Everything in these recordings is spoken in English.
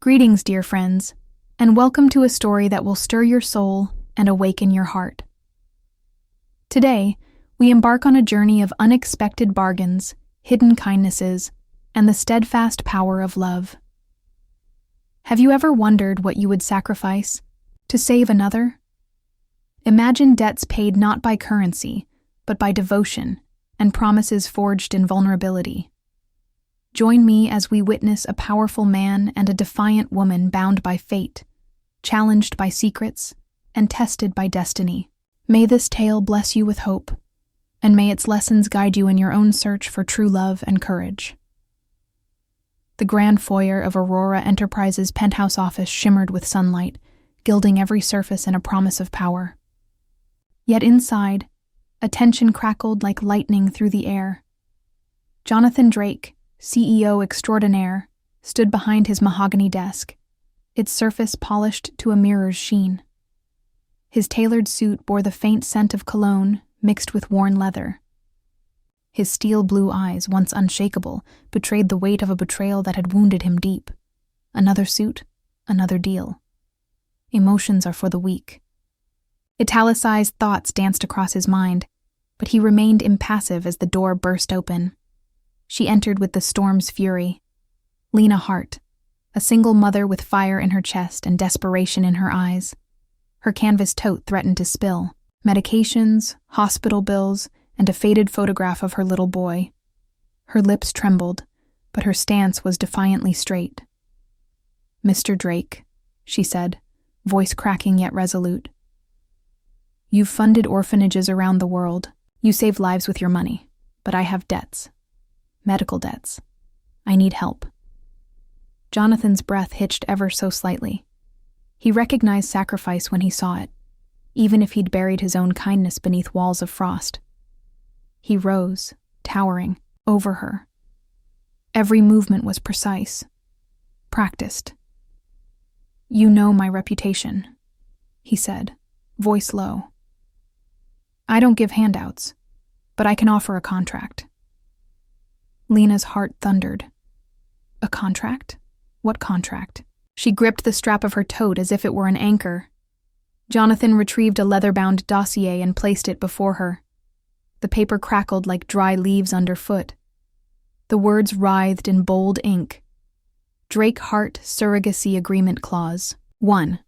Greetings, dear friends, and welcome to a story that will stir your soul and awaken your heart. Today, we embark on a journey of unexpected bargains, hidden kindnesses, and the steadfast power of love. Have you ever wondered what you would sacrifice to save another? Imagine debts paid not by currency, but by devotion, and promises forged in vulnerability. Join me as we witness a powerful man and a defiant woman bound by fate, challenged by secrets, and tested by destiny. May this tale bless you with hope, and may its lessons guide you in your own search for true love and courage. The grand foyer of Aurora Enterprises' penthouse office shimmered with sunlight, gilding every surface in a promise of power. Yet inside, a tension crackled like lightning through the air. Jonathan Drake, CEO extraordinaire, stood behind his mahogany desk, its surface polished to a mirror's sheen. His tailored suit bore the faint scent of cologne mixed with worn leather. His steel blue eyes, once unshakable, betrayed the weight of a betrayal that had wounded him deep. Another suit, another deal. Emotions are for the weak. Italicized thoughts danced across his mind, but he remained impassive as the door burst open. She entered with the storm's fury. Lena Hart, a single mother with fire in her chest and desperation in her eyes. Her canvas tote threatened to spill. Medications, hospital bills, and a faded photograph of her little boy. Her lips trembled, but her stance was defiantly straight. "Mr. Drake," she said, voice cracking yet resolute. "You've funded orphanages around the world. You save lives with your money, but I have debts. Medical debts. I need help." Jonathan's breath hitched ever so slightly. He recognized sacrifice when he saw it, even if he'd buried his own kindness beneath walls of frost. He rose, towering, over her. Every movement was precise, practiced. "You know my reputation," he said, voice low. "I don't give handouts, but I can offer a contract." Lena's heart thundered. A contract? What contract? She gripped the strap of her tote as if it were an anchor. Jonathan retrieved a leather-bound dossier and placed it before her. The paper crackled like dry leaves underfoot. The words writhed in bold ink. Drake Hart Surrogacy Agreement Clause 1.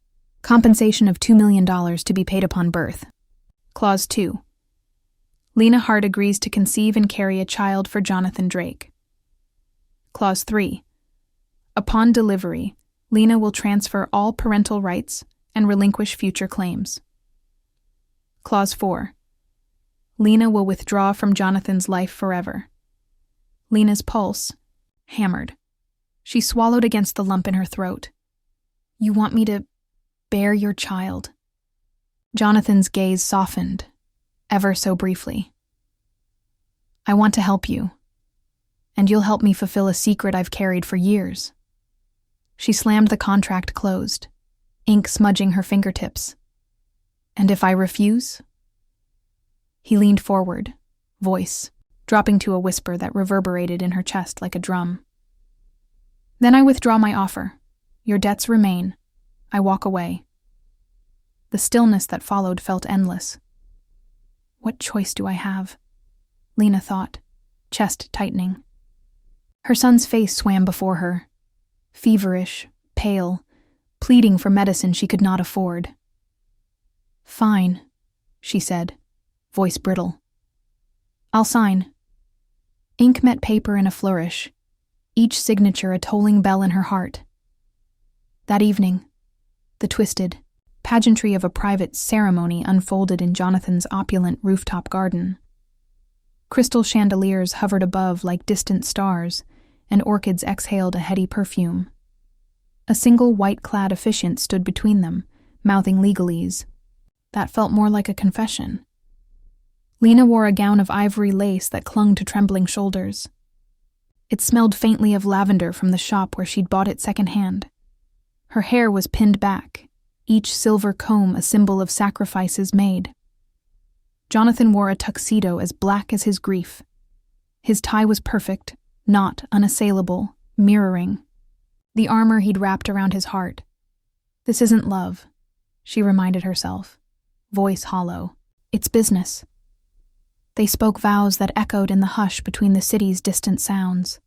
Compensation of $2 million to be paid upon birth. Clause 2. Lena Hart agrees to conceive and carry a child for Jonathan Drake. Clause 3. Upon delivery, Lena will transfer all parental rights and relinquish future claims. Clause 4. Lena will withdraw from Jonathan's life forever. Lena's pulse hammered. She swallowed against the lump in her throat. "You want me to bear your child?" Jonathan's gaze softened, ever so briefly. "I want to help you, and you'll help me fulfill a secret I've carried for years." She slammed the contract closed, ink smudging her fingertips. "And if I refuse?" He leaned forward, voice dropping to a whisper that reverberated in her chest like a drum. "Then I withdraw my offer. Your debts remain. I walk away." The stillness that followed felt endless. What choice do I have? Lena thought, chest tightening. Her son's face swam before her, feverish, pale, pleading for medicine she could not afford. "Fine," she said, voice brittle. "I'll sign." Ink met paper in a flourish, each signature a tolling bell in her heart. That evening, the twisted pageantry of a private ceremony unfolded in Jonathan's opulent rooftop garden. Crystal chandeliers hovered above like distant stars, and orchids exhaled a heady perfume. A single white-clad officiant stood between them, mouthing legalese. That felt more like a confession. Lena wore a gown of ivory lace that clung to trembling shoulders. It smelled faintly of lavender from the shop where she'd bought it secondhand. Her hair was pinned back, each silver comb a symbol of sacrifices made. Jonathan wore a tuxedo as black as his grief. His tie was perfect, not unassailable, mirroring. the armor he'd wrapped around his heart. This isn't love, she reminded herself, voice hollow. It's business. They spoke vows that echoed in the hush between the city's distant sounds.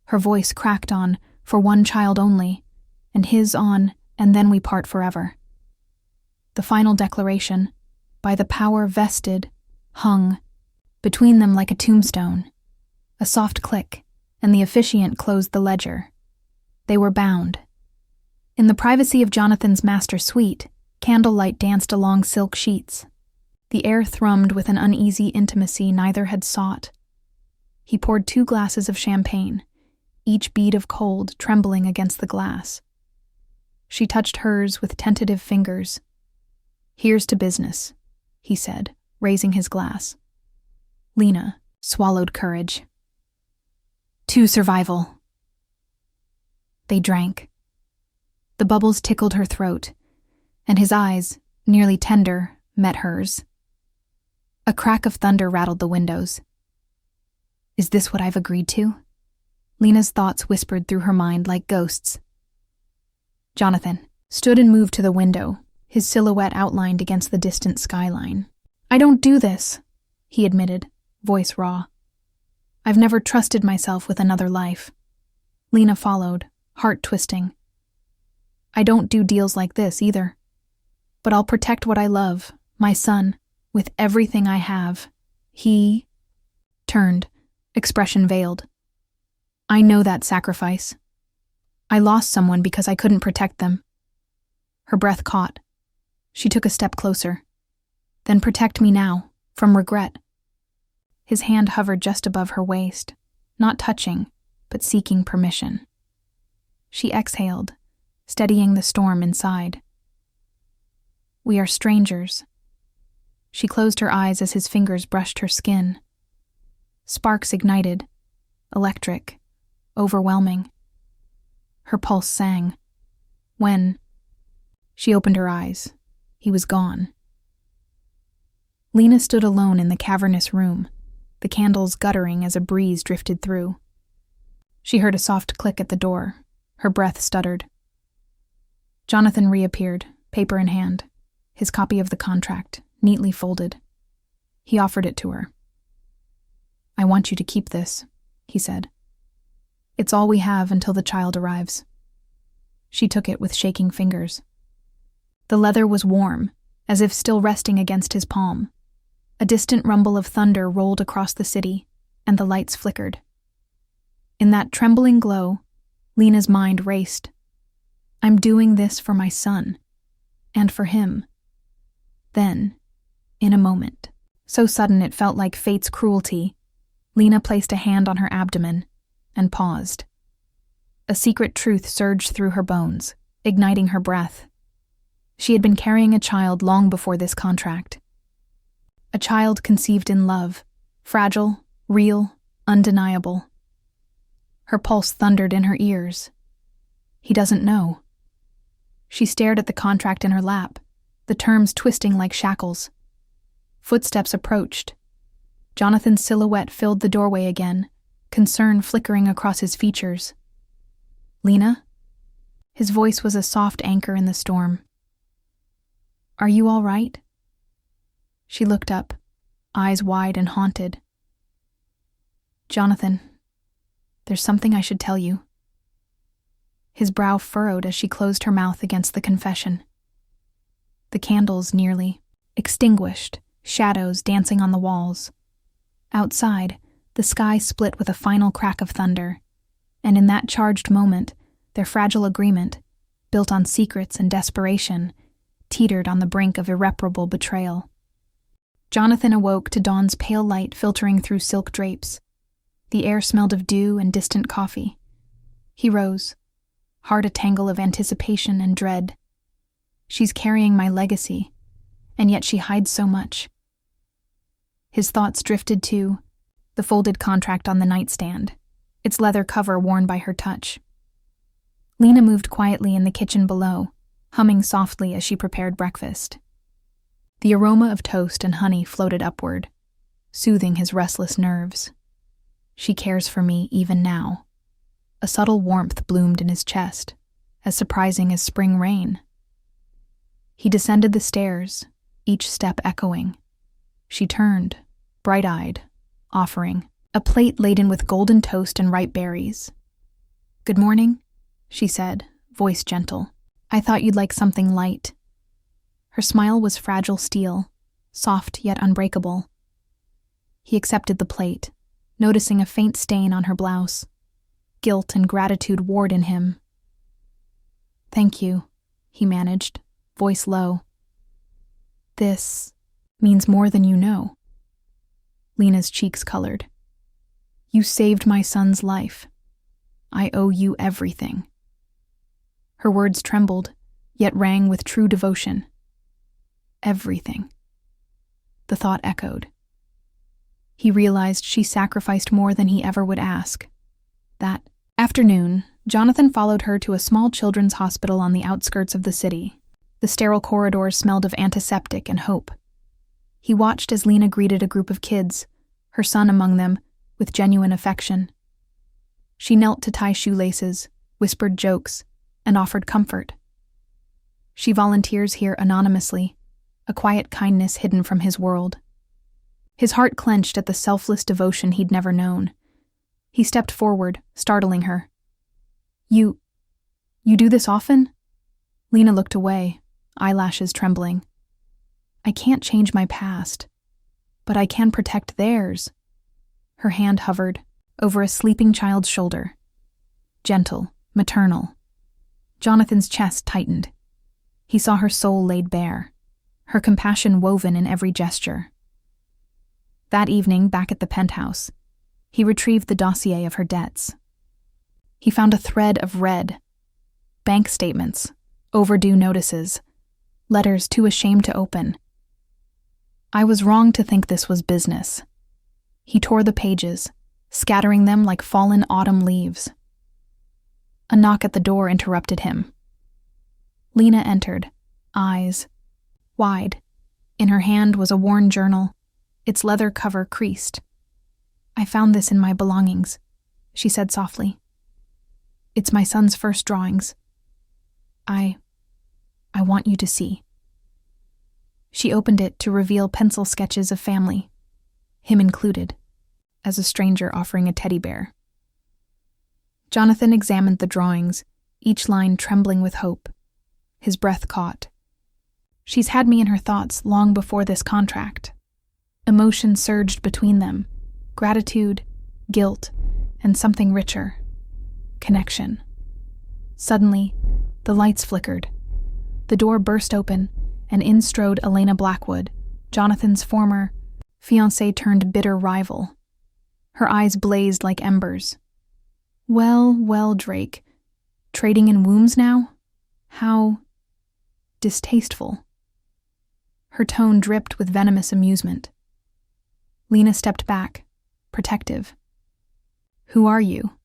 Her voice cracked on, for one child only, and his on, and then we part forever. The final declaration, by the power vested, hung between them like a tombstone. A soft click, and the officiant closed the ledger. They were bound. In the privacy of Jonathan's master suite, candlelight danced along silk sheets. The air thrummed with an uneasy intimacy neither had sought. He poured 2 glasses of champagne, each bead of cold trembling against the glass. She touched hers with tentative fingers. "Here's to business," he said, raising his glass. Lena swallowed courage. "To survival." They drank. The bubbles tickled her throat, and his eyes, nearly tender, met hers. A crack of thunder rattled the windows. Is this what I've agreed to? Lena's thoughts whispered through her mind like ghosts. Jonathan stood and moved to the window, his silhouette outlined against the distant skyline. "I don't do this," he admitted, voice raw. "I've never trusted myself with another life." Lena followed, heart twisting. "I don't do deals like this either. But I'll protect what I love, my son, with everything I have." He turned, expression veiled. "I know that sacrifice. I lost someone because I couldn't protect them." Her breath caught. She took a step closer. "Then protect me now, from regret." His hand hovered just above her waist, not touching, but seeking permission. She exhaled, steadying the storm inside. "We are strangers." She closed her eyes as his fingers brushed her skin. Sparks ignited, electric, overwhelming. Her pulse sang. When she opened her eyes, he was gone. Lena stood alone in the cavernous room, the candles guttering as a breeze drifted through. She heard a soft click at the door. Her breath stuttered. Jonathan reappeared, paper in hand, his copy of the contract, neatly folded. He offered it to her. "I want you to keep this," he said. "It's all we have until the child arrives." She took it with shaking fingers. The leather was warm, as if still resting against his palm. A distant rumble of thunder rolled across the city, and the lights flickered. In that trembling glow, Lena's mind raced. "I'm doing this for my son, and for him." Then, in a moment, so sudden it felt like fate's cruelty, Lena placed a hand on her abdomen and paused. A secret truth surged through her bones, igniting her breath. She had been carrying a child long before this contract. A child conceived in love, fragile, real, undeniable. Her pulse thundered in her ears. He doesn't know. She stared at the contract in her lap, the terms twisting like shackles. Footsteps approached. Jonathan's silhouette filled the doorway again, concern flickering across his features. "Lena?" His voice was a soft anchor in the storm. "Are you all right?" She looked up, eyes wide and haunted. "Jonathan, there's something I should tell you." His brow furrowed as she closed her mouth against the confession. The candles nearly extinguished, shadows dancing on the walls. Outside, the sky split with a final crack of thunder, and in that charged moment, their fragile agreement, built on secrets and desperation, teetered on the brink of irreparable betrayal. Jonathan awoke to dawn's pale light filtering through silk drapes. The air smelled of dew and distant coffee. He rose, heart a tangle of anticipation and dread. She's carrying my legacy, and yet she hides so much. His thoughts drifted to the folded contract on the nightstand, its leather cover worn by her touch. Lena moved quietly in the kitchen below, humming softly as she prepared breakfast. The aroma of toast and honey floated upward, soothing his restless nerves. She cares for me even now. A subtle warmth bloomed in his chest, as surprising as spring rain. He descended the stairs, each step echoing. She turned, bright-eyed, offering a plate laden with golden toast and ripe berries. "Good morning," she said, voice gentle. "I thought you'd like something light." Her smile was fragile steel, soft yet unbreakable. He accepted the plate, noticing a faint stain on her blouse. Guilt and gratitude warred in him. "Thank you," he managed, voice low. "This means more than you know." Lena's cheeks colored. "You saved my son's life. I owe you everything." Her words trembled, yet rang with true devotion. Everything. The thought echoed. He realized she sacrificed more than he ever would ask. That afternoon, Jonathan followed her to a small children's hospital on the outskirts of the city. The sterile corridors smelled of antiseptic and hope. He watched as Lena greeted a group of kids, her son among them, with genuine affection. She knelt to tie shoelaces, whispered jokes, and offered comfort. She volunteers here anonymously, a quiet kindness hidden from his world. His heart clenched at the selfless devotion he'd never known. He stepped forward, startling her. You do this often?" Lena looked away, eyelashes trembling. "I can't change my past, but I can protect theirs." Her hand hovered over a sleeping child's shoulder. Gentle, maternal. Jonathan's chest tightened. He saw her soul laid bare, her compassion woven in every gesture. That evening, back at the penthouse, he retrieved the dossier of her debts. He found a thread of red. Bank statements, overdue notices, letters too ashamed to open. I was wrong to think this was business. He tore the pages, scattering them like fallen autumn leaves. A knock at the door interrupted him. Lena entered, eyes wide. In her hand was a worn journal, its leather cover creased. "I found this in my belongings," she said softly. "It's my son's first drawings. I want you to see." She opened it to reveal pencil sketches of family, him included, as a stranger offering a teddy bear. Jonathan examined the drawings, each line trembling with hope. His breath caught. She's had me in her thoughts long before this contract. Emotion surged between them, gratitude, guilt, and something richer. Connection. Suddenly, the lights flickered. The door burst open, and in strode Elena Blackwood, Jonathan's former fiancé turned bitter rival. Her eyes blazed like embers. Well, Drake. Trading in wombs now? How distasteful." Her tone dripped with venomous amusement. Lena stepped back, protective. "Who are you?"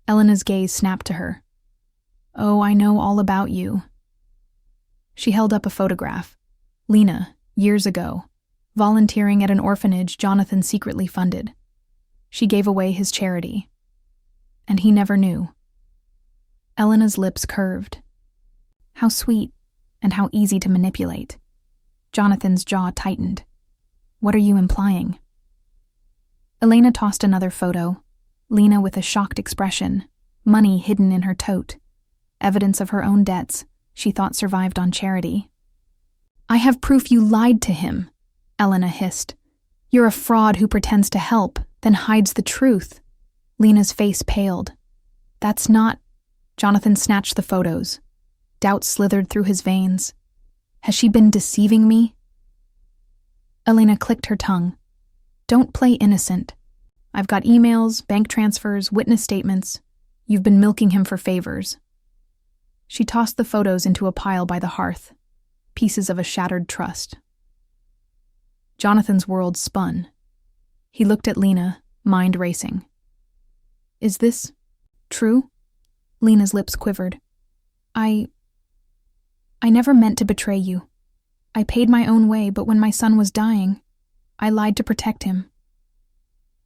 Elena's gaze snapped to her. "Oh, I know all about you." She held up a photograph. Lena, years ago, volunteering at an orphanage Jonathan secretly funded. She gave away his charity. And he never knew. Elena's lips curved. How sweet, and how easy to manipulate. Jonathan's jaw tightened. "What are you implying?" Elena tossed another photo, Lena with a shocked expression, money hidden in her tote, evidence of her own debts she thought survived on charity. "I have proof you lied to him," Elena hissed. "You're a fraud who pretends to help, then hides the truth." Lena's face paled. "That's not—" Jonathan snatched the photos. Doubt slithered through his veins. "Has she been deceiving me?" Elena clicked her tongue. "Don't play innocent. I've got emails, bank transfers, witness statements. You've been milking him for favors." She tossed the photos into a pile by the hearth, pieces of a shattered trust. Jonathan's world spun. He looked at Lena, mind racing. "Is this true?" Lena's lips quivered. I never meant to betray you. I paid my own way, but when my son was dying, I lied to protect him."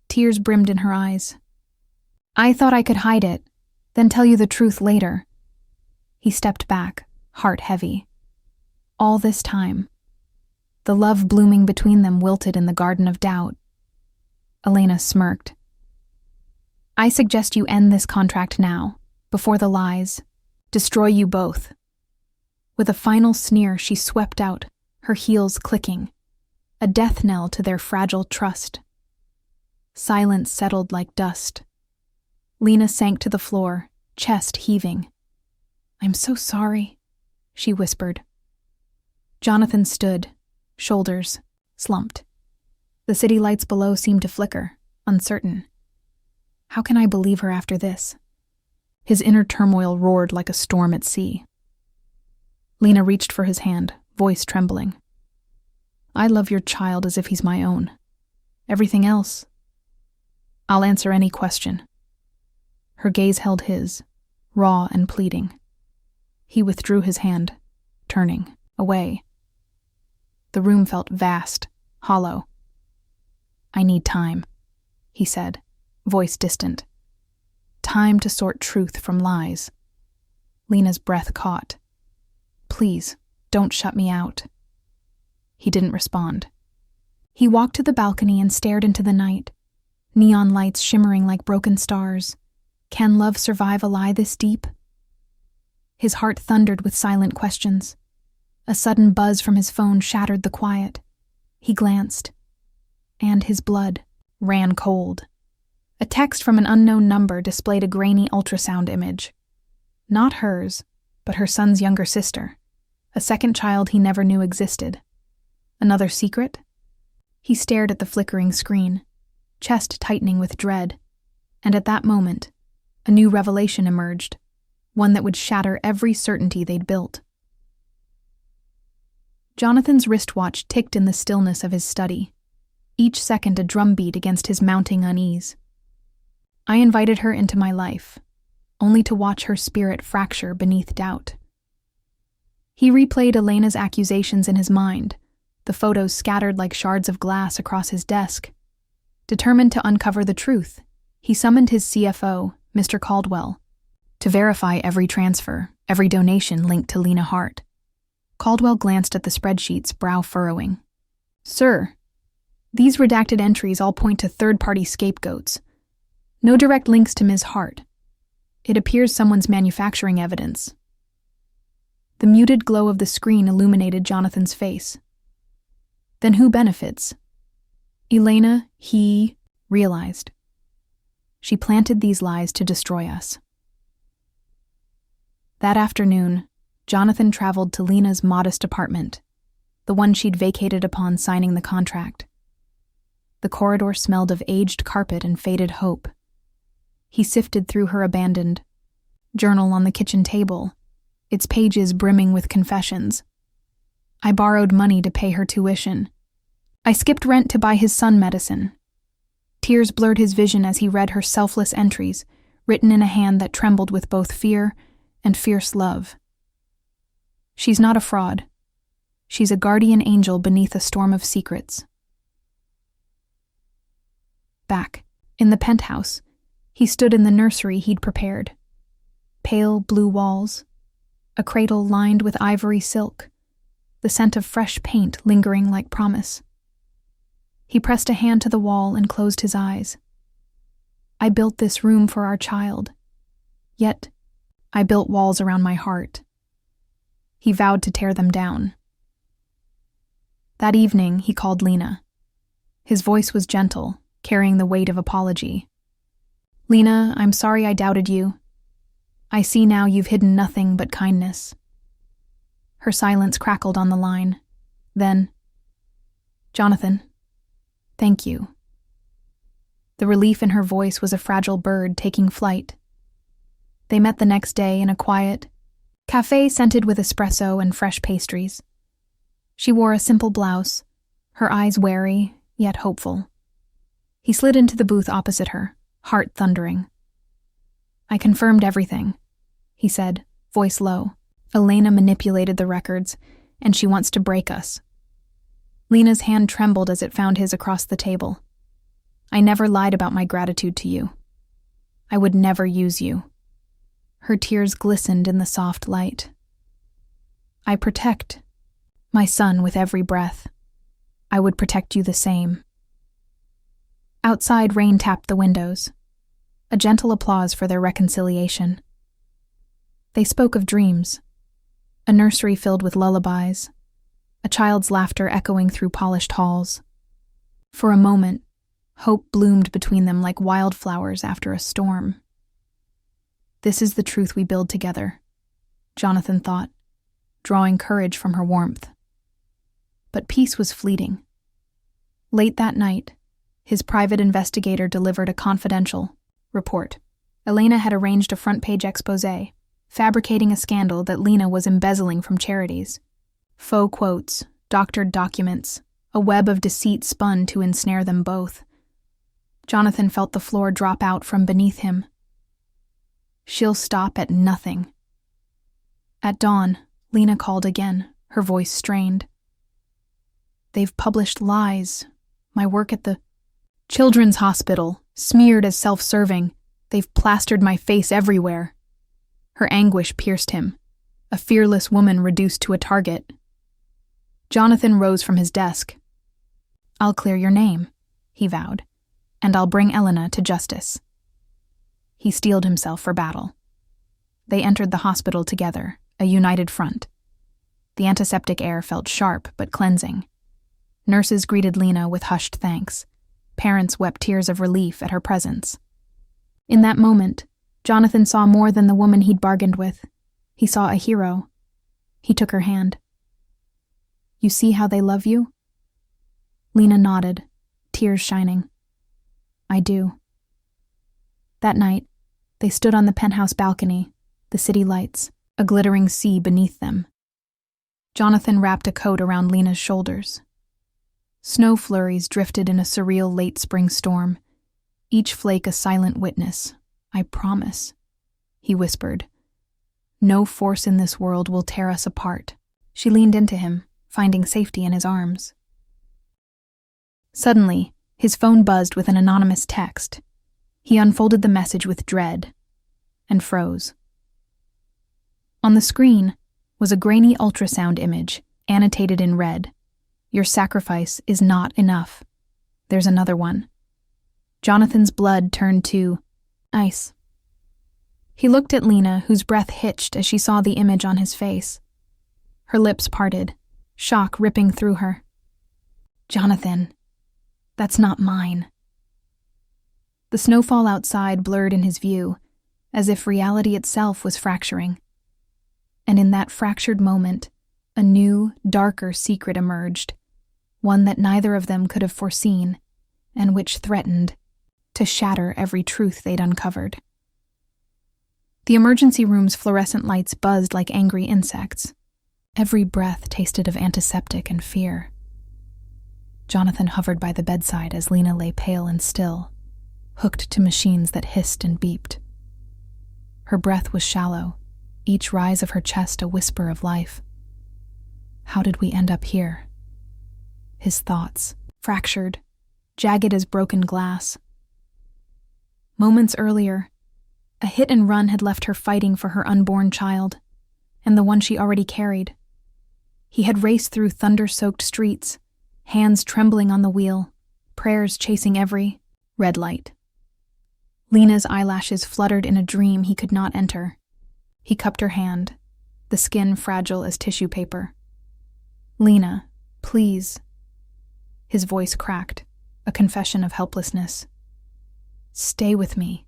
Tears brimmed in her eyes. I thought I could hide it, then tell you the truth later. He stepped back, heart heavy. All this time, the love blooming between them wilted in the garden of doubt. Elena smirked. I suggest you end this contract now, before the lies destroy you both. With a final sneer, she swept out, her heels clicking, a death knell to their fragile trust. Silence settled like dust. Lena sank to the floor, chest heaving. I'm so sorry, she whispered. Jonathan stood, shoulders slumped. The city lights below seemed to flicker, uncertain. How can I believe her after this? His inner turmoil roared like a storm at sea. Lena reached for his hand, voice trembling. I love your child as if he's my own. Everything else, I'll answer any question. Her gaze held his, raw and pleading. He withdrew his hand, turning away. The room felt vast, hollow. I need time, he said, voice distant. Time to sort truth from lies. Lena's breath caught. Please, don't shut me out. He didn't respond. He walked to the balcony and stared into the night, neon lights shimmering like broken stars. Can love survive a lie this deep? His heart thundered with silent questions. A sudden buzz from his phone shattered the quiet. He glanced, and his blood ran cold. A text from an unknown number displayed a grainy ultrasound image. Not hers, but her son's younger sister, a second child he never knew existed. Another secret? He stared at the flickering screen, chest tightening with dread, and at that moment, a new revelation emerged, one that would shatter every certainty they'd built. Jonathan's wristwatch ticked in the stillness of his study, each second a drumbeat against his mounting unease. I invited her into my life, only to watch her spirit fracture beneath doubt. He replayed Elena's accusations in his mind, the photos scattered like shards of glass across his desk. Determined to uncover the truth, he summoned his CFO, Mr. Caldwell, to verify every transfer, every donation linked to Lena Hart. Caldwell glanced at the spreadsheets, brow furrowing. Sir, these redacted entries all point to third-party scapegoats. No direct links to Ms. Hart. It appears someone's manufacturing evidence. The muted glow of the screen illuminated Jonathan's face. Then who benefits? Elena, he realized. She planted these lies to destroy us. That afternoon, Jonathan traveled to Lena's modest apartment, the one she'd vacated upon signing the contract. The corridor smelled of aged carpet and faded hope. He sifted through her abandoned journal on the kitchen table, its pages brimming with confessions. I borrowed money to pay her tuition. I skipped rent to buy his son medicine. Tears blurred his vision as he read her selfless entries, written in a hand that trembled with both fear and fierce love. She's not a fraud. She's a guardian angel beneath a storm of secrets. Back, in the penthouse, he stood in the nursery he'd prepared. Pale blue walls, a cradle lined with ivory silk, the scent of fresh paint lingering like promise. He pressed a hand to the wall and closed his eyes. I built this room for our child, yet I built walls around my heart. He vowed to tear them down. That evening, he called Lena. His voice was gentle, carrying the weight of apology. Lena, I'm sorry I doubted you. I see now you've hidden nothing but kindness. Her silence crackled on the line. Then, Jonathan, thank you. The relief in her voice was a fragile bird taking flight. They met the next day in a quiet cafe scented with espresso and fresh pastries. She wore a simple blouse, her eyes wary, yet hopeful. He slid into the booth opposite her, heart thundering. I confirmed everything, he said, voice low. Elena manipulated the records, and she wants to break us. Lena's hand trembled as it found his across the table. I never lied about my gratitude to you. I would never use you. Her tears glistened in the soft light. I protect my son with every breath. I would protect you the same. Outside, rain tapped the windows, a gentle applause for their reconciliation. They spoke of dreams, a nursery filled with lullabies, a child's laughter echoing through polished halls. For a moment, hope bloomed between them like wildflowers after a storm. This is the truth we build together, Jonathan thought, drawing courage from her warmth. But peace was fleeting. Late that night, his private investigator delivered a confidential report. Elena had arranged a front-page exposé, fabricating a scandal that Lena was embezzling from charities. Faux quotes, doctored documents, a web of deceit spun to ensnare them both. Jonathan felt the floor drop out from beneath him. She'll stop at nothing. At dawn, Lena called again, her voice strained. They've published lies. My work at the children's hospital, smeared as self-serving. They've plastered my face everywhere. Her anguish pierced him, a fearless woman reduced to a target. Jonathan rose from his desk. I'll clear your name, he vowed, and I'll bring Elena to justice. He steeled himself for battle. They entered the hospital together, a united front. The antiseptic air felt sharp but cleansing. Nurses greeted Lena with hushed thanks. Parents wept tears of relief at her presence. In that moment, Jonathan saw more than the woman he'd bargained with. He saw a hero. He took her hand. You see how they love you? Lena nodded, tears shining. I do. That night, they stood on the penthouse balcony, the city lights, a glittering sea beneath them. Jonathan wrapped a coat around Lena's shoulders. Snow flurries drifted in a surreal late spring storm, each flake a silent witness. I promise, he whispered. No force in this world will tear us apart. She leaned into him, finding safety in his arms. Suddenly, his phone buzzed with an anonymous text. He unfolded the message with dread and froze. On the screen was a grainy ultrasound image, annotated in red. Your sacrifice is not enough. There's another one. Jonathan's blood turned to ice. He looked at Lena, whose breath hitched as she saw the image on his face. Her lips parted, shock ripping through her. Jonathan, that's not mine. The snowfall outside blurred in his view, as if reality itself was fracturing. And in that fractured moment, a new, darker secret emerged, one that neither of them could have foreseen, and which threatened to shatter every truth they'd uncovered. The emergency room's fluorescent lights buzzed like angry insects. Every breath tasted of antiseptic and fear. Jonathan hovered by the bedside as Lena lay pale and still, hooked to machines that hissed and beeped. Her breath was shallow, each rise of her chest a whisper of life. How did we end up here? His thoughts, fractured, jagged as broken glass. Moments earlier, a hit and run had left her fighting for her unborn child, and the one she already carried. He had raced through thunder-soaked streets, hands trembling on the wheel, prayers chasing every red light. Lena's eyelashes fluttered in a dream he could not enter. He cupped her hand, the skin fragile as tissue paper. Lena, please. His voice cracked, a confession of helplessness. Stay with me.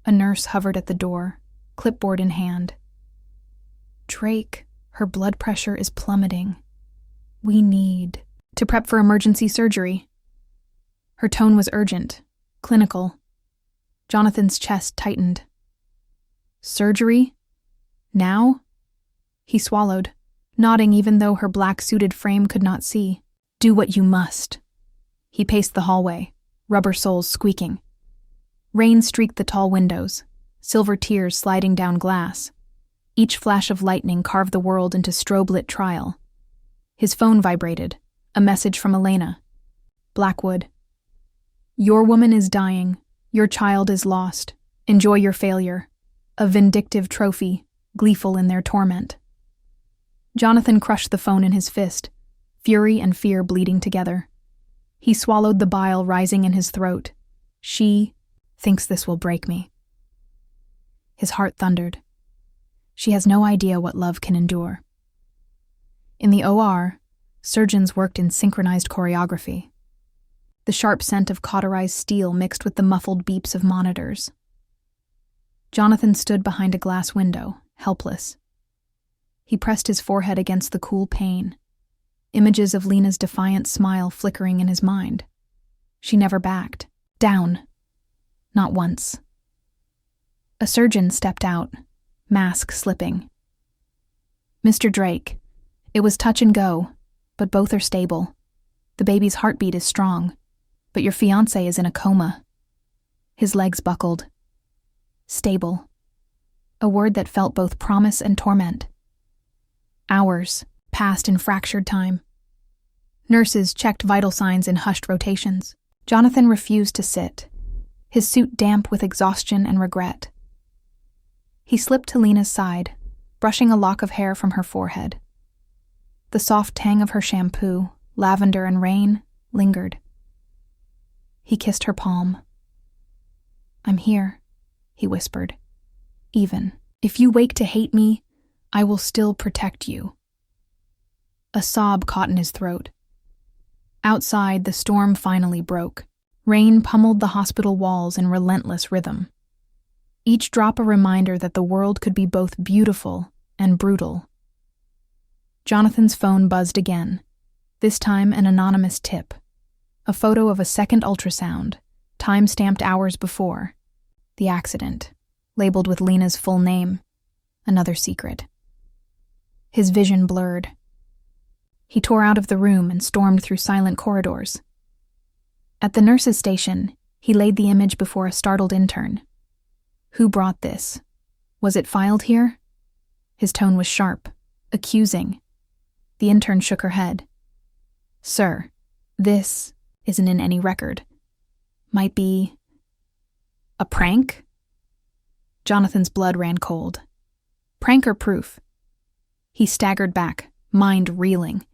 A nurse hovered at the door, clipboard in hand. Drake, her blood pressure is plummeting. We need to prep for emergency surgery. Her tone was urgent, clinical. Jonathan's chest tightened. Surgery? Now? He swallowed, nodding even though her black-suited frame could not see. Do what you must. He paced the hallway, rubber soles squeaking. Rain streaked the tall windows, silver tears sliding down glass. Each flash of lightning carved the world into strobe-lit trial. His phone vibrated, a message from Elena. Blackwood. Your woman is dying. Your child is lost. Enjoy your failure, a vindictive trophy, gleeful in their torment. Jonathan crushed the phone in his fist, fury and fear bleeding together. He swallowed the bile rising in his throat. She thinks this will break me. His heart thundered. She has no idea what love can endure. In the OR, surgeons worked in synchronized choreography. The sharp scent of cauterized steel mixed with the muffled beeps of monitors. Jonathan stood behind a glass window, helpless. He pressed his forehead against the cool pane, images of Lena's defiant smile flickering in his mind. She never backed. Down. Not once. A surgeon stepped out, mask slipping. Mr. Drake, it was touch and go, but both are stable. The baby's heartbeat is strong, but your fiancé is in a coma. His legs buckled. Stable. A word that felt both promise and torment. Hours passed in fractured time. Nurses checked vital signs in hushed rotations. Jonathan refused to sit, his suit damp with exhaustion and regret. He slipped to Lena's side, brushing a lock of hair from her forehead. The soft tang of her shampoo, lavender and rain, lingered. He kissed her palm. "I'm here," he whispered. "Even if you wake to hate me, I will still protect you." A sob caught in his throat. Outside, the storm finally broke. Rain pummeled the hospital walls in relentless rhythm. Each drop a reminder that the world could be both beautiful and brutal. Jonathan's phone buzzed again, this time an anonymous tip. A photo of a second ultrasound, time-stamped hours before. The accident, labeled with Lena's full name. Another secret. His vision blurred. He tore out of the room and stormed through silent corridors. At the nurse's station, he laid the image before a startled intern. "Who brought this? Was it filed here?" His tone was sharp, accusing. The intern shook her head. "Sir, this isn't in any record. Might be a prank?" Jonathan's blood ran cold. Prank or proof? He staggered back, mind reeling.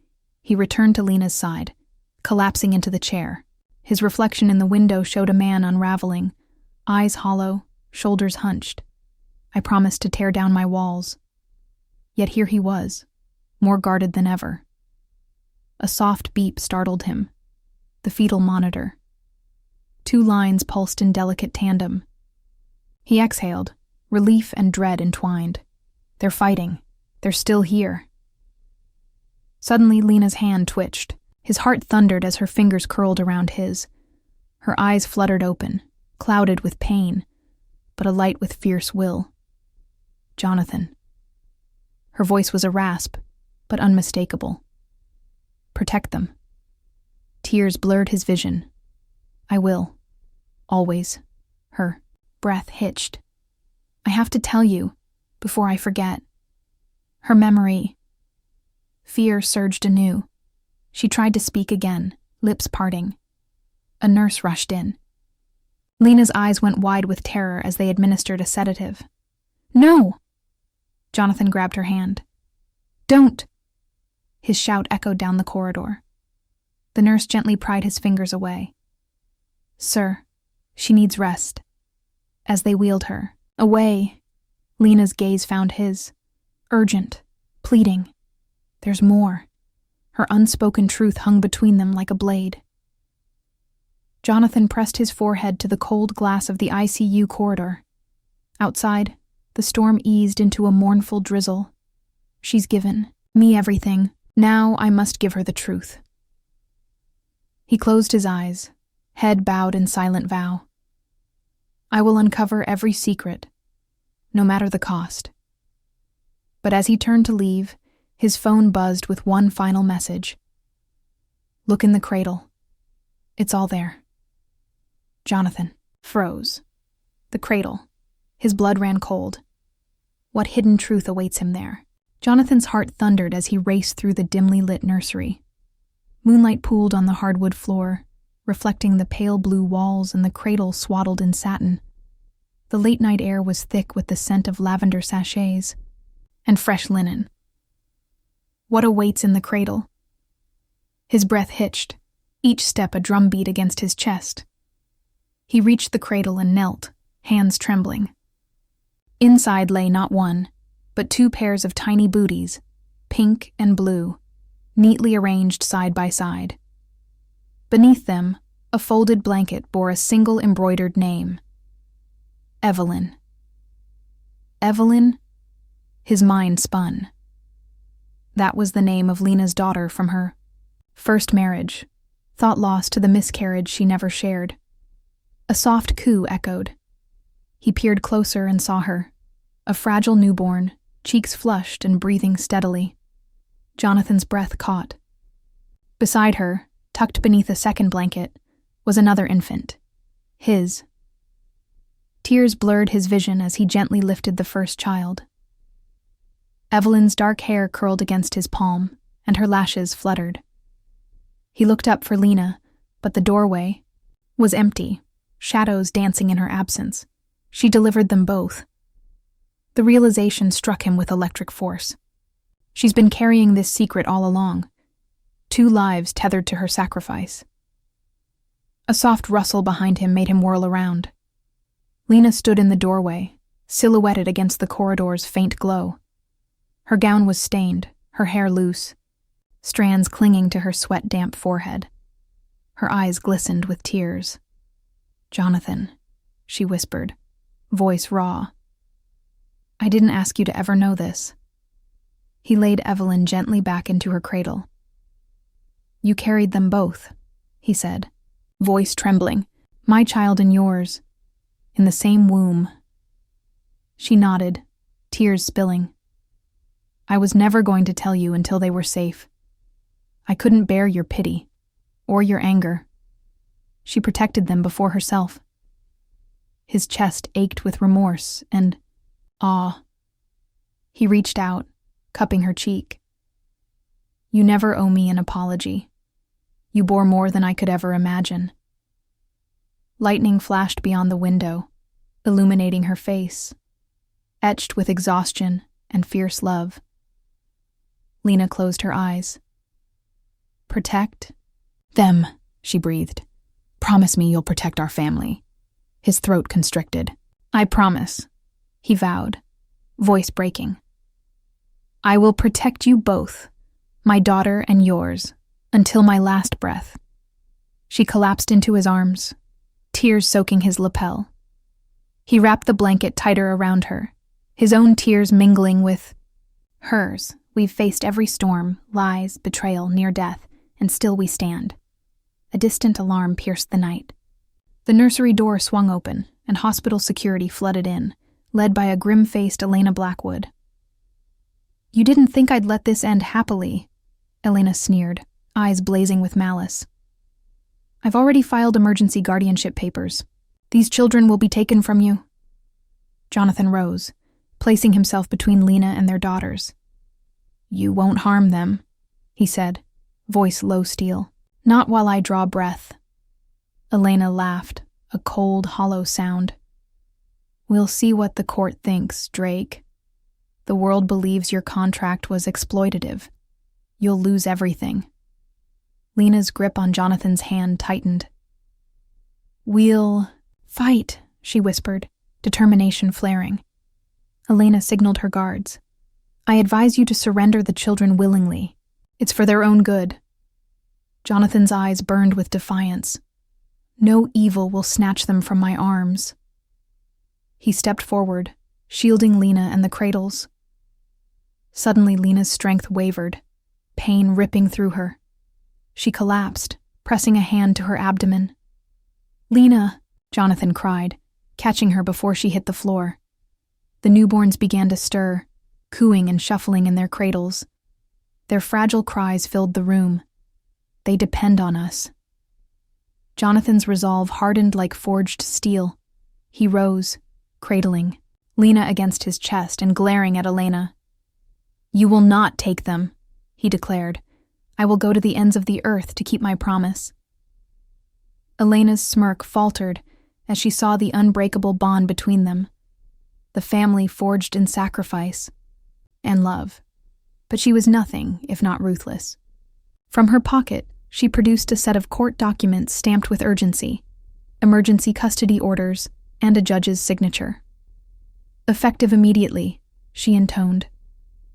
He returned to Lena's side, collapsing into the chair. His reflection in the window showed a man unraveling, eyes hollow, shoulders hunched. I promised to tear down my walls. Yet here he was, more guarded than ever. A soft beep startled him. The fetal monitor. 2 lines pulsed in delicate tandem. He exhaled, relief and dread entwined. They're fighting. They're still here. Suddenly, Lena's hand twitched. His heart thundered as her fingers curled around his. Her eyes fluttered open, clouded with pain, but alight with fierce will. Jonathan. Her voice was a rasp, but unmistakable. Protect them. Tears blurred his vision. I will. Always. Her breath hitched. I have to tell you, before I forget. Her memory. Fear surged anew. She tried to speak again, lips parting. A nurse rushed in. Lena's eyes went wide with terror as they administered a sedative. No! Jonathan grabbed her hand. Don't! His shout echoed down the corridor. The nurse gently pried his fingers away. Sir, she needs rest. As they wheeled her away, Lena's gaze found his. Urgent, pleading. There's more. Her unspoken truth hung between them like a blade. Jonathan pressed his forehead to the cold glass of the ICU corridor. Outside, the storm eased into a mournful drizzle. She's given me everything. Now I must give her the truth. He closed his eyes, head bowed in silent vow. I will uncover every secret, no matter the cost. But as he turned to leave, his phone buzzed with one final message. Look in the cradle. It's all there. Jonathan froze. The cradle. His blood ran cold. What hidden truth awaits him there? Jonathan's heart thundered as he raced through the dimly lit nursery. Moonlight pooled on the hardwood floor, reflecting the pale blue walls and the cradle swaddled in satin. The late-night air was thick with the scent of lavender sachets and fresh linen. What awaits in the cradle? His breath hitched, each step a drumbeat against his chest. He reached the cradle and knelt, hands trembling. Inside lay not one, but two pairs of tiny booties, pink and blue, neatly arranged side by side. Beneath them, a folded blanket bore a single embroidered name. Evelyn. Evelyn? His mind spun. That was the name of Lena's daughter from her first marriage, thought lost to the miscarriage she never shared. A soft coo echoed. He peered closer and saw her, a fragile newborn, cheeks flushed and breathing steadily. Jonathan's breath caught. Beside her, tucked beneath a second blanket, was another infant. His. Tears blurred his vision as he gently lifted the first child. Evelyn's dark hair curled against his palm, and her lashes fluttered. He looked up for Lena, but the doorway was empty, shadows dancing in her absence. She delivered them both. The realization struck him with electric force. She's been carrying this secret all along. 2 lives tethered to her sacrifice. A soft rustle behind him made him whirl around. Lena stood in the doorway, silhouetted against the corridor's faint glow. Her gown was stained, her hair loose, strands clinging to her sweat-damp forehead. Her eyes glistened with tears. "Jonathan," she whispered, voice raw. "I didn't ask you to ever know this." He laid Evelyn gently back into her cradle. "You carried them both," he said, voice trembling. "My child and yours, in the same womb." She nodded, tears spilling. "I was never going to tell you until they were safe. I couldn't bear your pity, or your anger." She protected them before herself. His chest ached with remorse and awe. He reached out, cupping her cheek. "You never owe me an apology. You bore more than I could ever imagine." Lightning flashed beyond the window, illuminating her face, etched with exhaustion and fierce love. Lena closed her eyes. "Protect them," she breathed. "Promise me you'll protect our family." His throat constricted. "I promise," he vowed, voice breaking. "I will protect you both, my daughter and yours, until my last breath." She collapsed into his arms, tears soaking his lapel. He wrapped the blanket tighter around her, his own tears mingling with hers. "We've faced every storm, lies, betrayal, near death, and still we stand." A distant alarm pierced the night. The nursery door swung open, and hospital security flooded in, led by a grim-faced Elena Blackwood. "You didn't think I'd let this end happily," Elena sneered, eyes blazing with malice. "I've already filed emergency guardianship papers. These children will be taken from you." Jonathan rose, placing himself between Lena and their daughters. "You won't harm them," he said, voice low steel. "Not while I draw breath." Elena laughed, a cold, hollow sound. "We'll see what the court thinks, Drake. The world believes your contract was exploitative. You'll lose everything." Lena's grip on Jonathan's hand tightened. "We'll fight," she whispered, determination flaring. Elena signaled her guards. "I advise you to surrender the children willingly. It's for their own good." Jonathan's eyes burned with defiance. "No evil will snatch them from my arms." He stepped forward, shielding Lena and the cradles. Suddenly Lena's strength wavered, pain ripping through her. She collapsed, pressing a hand to her abdomen. "Lena," Jonathan cried, catching her before she hit the floor. The newborns began to stir, cooing and shuffling in their cradles. Their fragile cries filled the room. "They depend on us." Jonathan's resolve hardened like forged steel. He rose, cradling Lena against his chest and glaring at Elena. "You will not take them," he declared. "I will go to the ends of the earth to keep my promise." Elena's smirk faltered as she saw the unbreakable bond between them, the family forged in sacrifice and love. But she was nothing if not ruthless. From her pocket, she produced a set of court documents stamped with urgency, emergency custody orders, and a judge's signature. "Effective immediately," she intoned.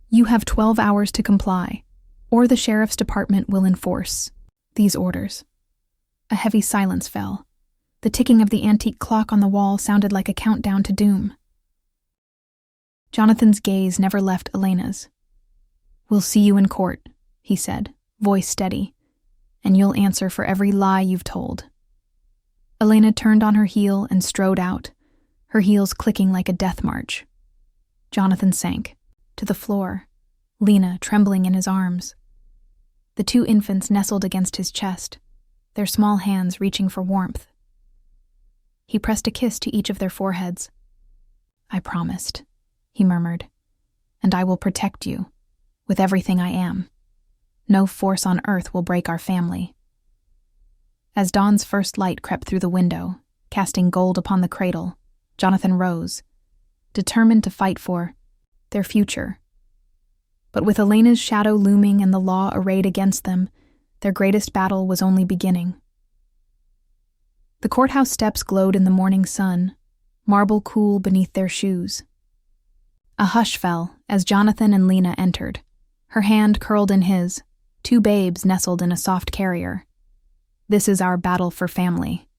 "You have 12 hours to comply, or the sheriff's department will enforce these orders." A heavy silence fell. The ticking of the antique clock on the wall sounded like a countdown to doom. Jonathan's gaze never left Elena's. "We'll see you in court," he said, voice steady, "and you'll answer for every lie you've told." Elena turned on her heel and strode out, her heels clicking like a death march. Jonathan sank to the floor, Lena trembling in his arms. The two infants nestled against his chest, their small hands reaching for warmth. He pressed a kiss to each of their foreheads. "I promised," he murmured, "and I will protect you, with everything I am. No force on earth will break our family." As dawn's first light crept through the window, casting gold upon the cradle, Jonathan rose, determined to fight for their future. But with Elena's shadow looming and the law arrayed against them, their greatest battle was only beginning. The courthouse steps glowed in the morning sun, marble cool beneath their shoes. A hush fell as Jonathan and Lena entered, her hand curled in his, two babes nestled in a soft carrier. "This is our battle for family."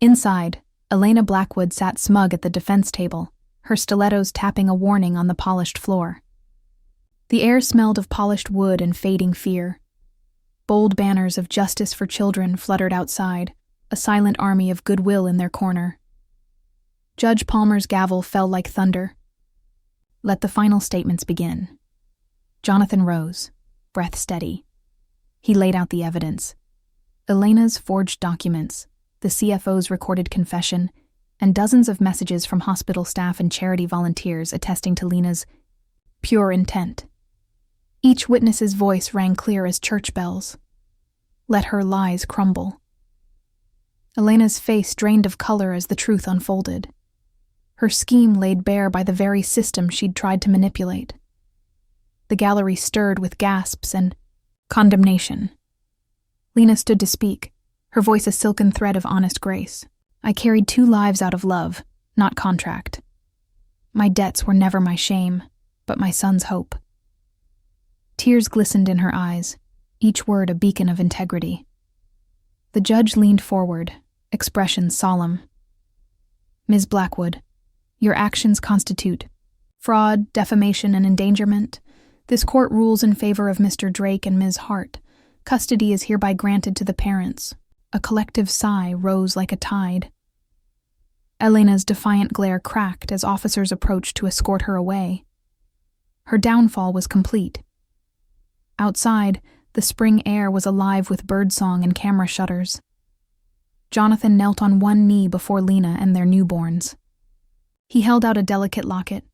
Inside, Elena Blackwood sat smug at the defense table, her stilettos tapping a warning on the polished floor. The air smelled of polished wood and fading fear. Bold banners of justice for children fluttered outside, a silent army of goodwill in their corner. Judge Palmer's gavel fell like thunder. "Let the final statements begin." Jonathan rose, breath steady. He laid out the evidence. Elena's forged documents, the CFO's recorded confession, and dozens of messages from hospital staff and charity volunteers attesting to Lena's pure intent. Each witness's voice rang clear as church bells. Let her lies crumble. Elena's face drained of color as the truth unfolded. Her scheme laid bare by the very system she'd tried to manipulate. The gallery stirred with gasps and condemnation. Lena stood to speak, her voice a silken thread of honest grace. "I carried 2 lives out of love, not contract. My debts were never my shame, but my son's hope." Tears glistened in her eyes, each word a beacon of integrity. The judge leaned forward, expression solemn. "Ms. Blackwood, your actions constitute fraud, defamation, and endangerment. This court rules in favor of Mr. Drake and Ms. Hart. Custody is hereby granted to the parents." A collective sigh rose like a tide. Elena's defiant glare cracked as officers approached to escort her away. Her downfall was complete. Outside, the spring air was alive with birdsong and camera shutters. Jonathan knelt on one knee before Lena and their newborns. He held out a delicate locket.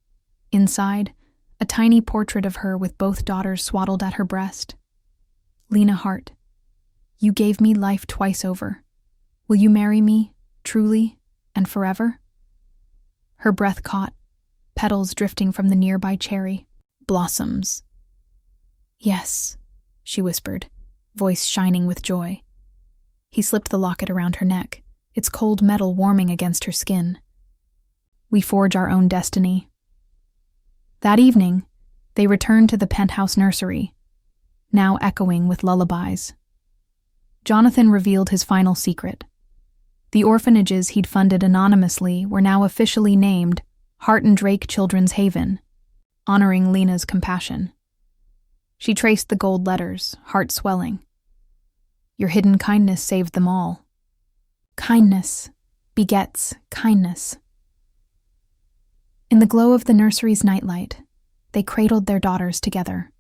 Inside, a tiny portrait of her with both daughters swaddled at her breast. "Lena Hart, you gave me life twice over. Will you marry me, truly and forever?" Her breath caught, petals drifting from the nearby cherry blossoms. "Yes," she whispered, voice shining with joy. He slipped the locket around her neck, its cold metal warming against her skin. "We forge our own destiny." That evening, they returned to the penthouse nursery, now echoing with lullabies. Jonathan revealed his final secret. The orphanages he'd funded anonymously were now officially named Hart and Drake Children's Haven, honoring Lena's compassion. She traced the gold letters, heart swelling. "Your hidden kindness saved them all." Kindness begets kindness. In the glow of the nursery's nightlight, they cradled their daughters together.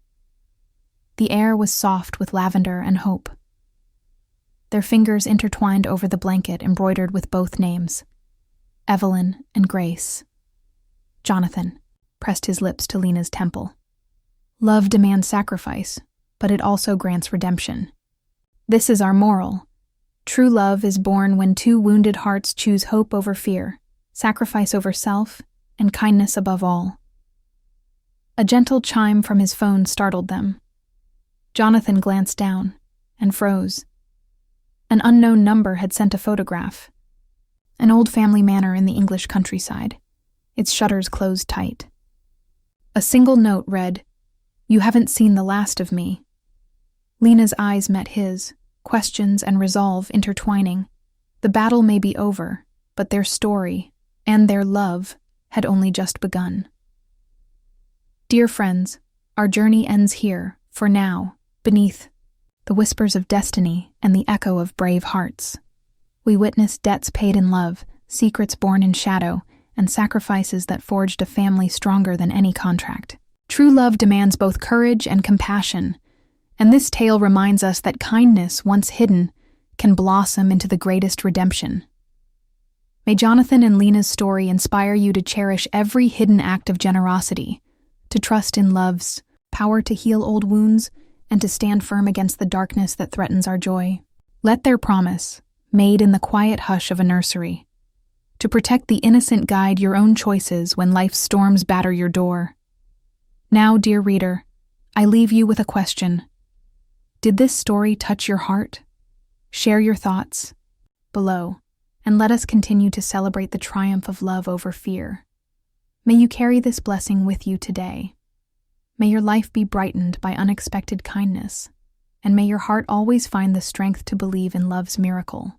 The air was soft with lavender and hope. Their fingers intertwined over the blanket embroidered with both names, Evelyn and Grace. Jonathan pressed his lips to Lena's temple. "Love demands sacrifice, but it also grants redemption. This is our moral. True love is born when two wounded hearts choose hope over fear, sacrifice over self, and kindness above all. A gentle chime from his phone startled them. Jonathan glanced down and froze. An unknown number had sent a photograph. An old family manor in the English countryside, its shutters closed tight. A single note read, "You haven't seen the last of me." Lena's eyes met his, questions and resolve intertwining. The battle may be over, but their story, and their love, had only just begun. Dear friends, our journey ends here, for now, beneath the whispers of destiny and the echo of brave hearts. We witnessed debts paid in love, secrets born in shadow, and sacrifices that forged a family stronger than any contract. True love demands both courage and compassion, and this tale reminds us that kindness, once hidden, can blossom into the greatest redemption. May Jonathan and Lena's story inspire you to cherish every hidden act of generosity, to trust in love's power to heal old wounds, and to stand firm against the darkness that threatens our joy. Let their promise, made in the quiet hush of a nursery, to protect the innocent guide your own choices when life's storms batter your door. Now, dear reader, I leave you with a question. Did this story touch your heart? Share your thoughts below, and let us continue to celebrate the triumph of love over fear. May you carry this blessing with you today. May your life be brightened by unexpected kindness, and may your heart always find the strength to believe in love's miracle.